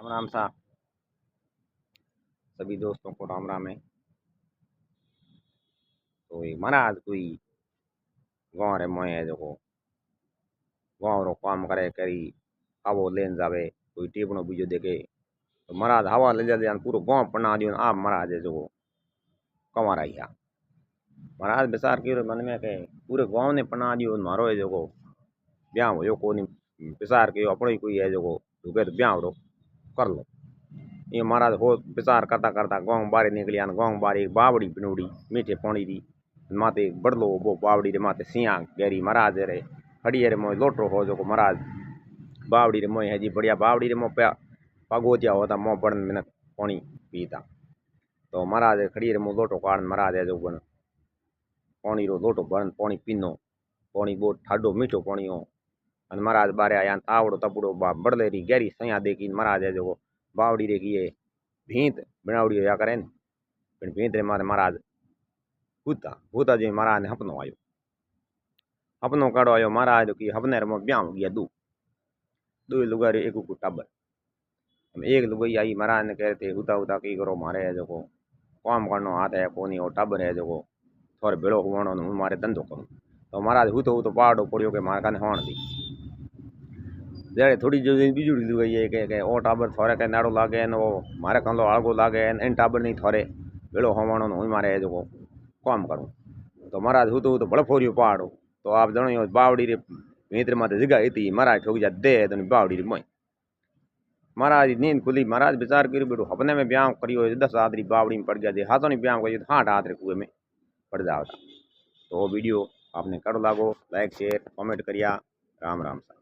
राम सा सभी दोस्तों को राम राम है। तो ये महाराज कोई गाँव रे मोए है जो गाँव रो काम करे करी आवो लेन जावे कोई टेपणो बीजो देखे तो महाराज हवा ले जाते पूरो गाँव पना दियो आप महाराज है जो कंवर आया महाराज विचार करो मन में के पूरे गाँव ने पना दियो मारो है जो ब्याह हो को विचार करो अपनो ही कोई है जो रुके तो ब्याह कर लो। ये महाराज हो विचार करता करता गाँव बारे निकलिया गाँव बारे एक बावड़ी बनोड़ी मीठे पानी दी माते बड़लो वो बावड़ी रे माते सिया गहरी महाराज रे खड़ी रे मोय लोटो हो जो महाराज बावड़ी रे मोय है जी बढ़िया बावड़ी रे मो पगोतिया होता मो बड़न मिनक पानी पीता तो महाराज खड़ी रे मो लोटो काड़ महाराज है जो बन पानी रो लोटो बन पानी पीनो पानी बहुत ठाडो मीठो पानी हो अन महाराज बारे आया आवड़ो तपड़ो बड़ले री गहरी सैया देखी महाराज है जो बावड़ी रे की भीत बनावड़ी या करे भीत रे मारे महाराज भूता भूता जी महाराज ने हपनो आयो हपनो काढ़ो आयो महाराज की हपने रे ब्याह हो गया दो लुगा रे एक टब्बर एक लुगाई आई महाराज ने कहते हुता हुता की करो मारे है जो काम करनो हाथ है कोनी और टब्बर है जो थोड़े भेड़ो हुआनो मारे धंधो करूँ तो महाराज हुतो हुतो पहाड़ो पड़ियो के मार कने होण दी जड़े थोड़ी जो बीजुड़ी लुगाई है के ओ टाबर थोड़े के नाड़ो लागे न वो मारे कंदो आगो लागे इन टाबर नहीं थोड़े भेड़ो होवानो हुई मारे है जो काम करूँ तो महाराज हुतो हुतो बड़ फोरियो पहाड़ो तो आप जनो बावड़ी रे भीतर माते जगह इतनी महाराज ठोक जा दे तो बावड़ी रे मोय महाराज नींद खुली महाराज विचार करियो बेटो अपने में ब्याह करियो 10 आदरी बावड़ी में पड़ गया दे हाथों नहीं ब्याह करियो हाथ हाथ रे कुएं में पड़ जावता। तो वीडियो आपने कर लागो लाइक शेयर कमेंट करिया। राम राम सा।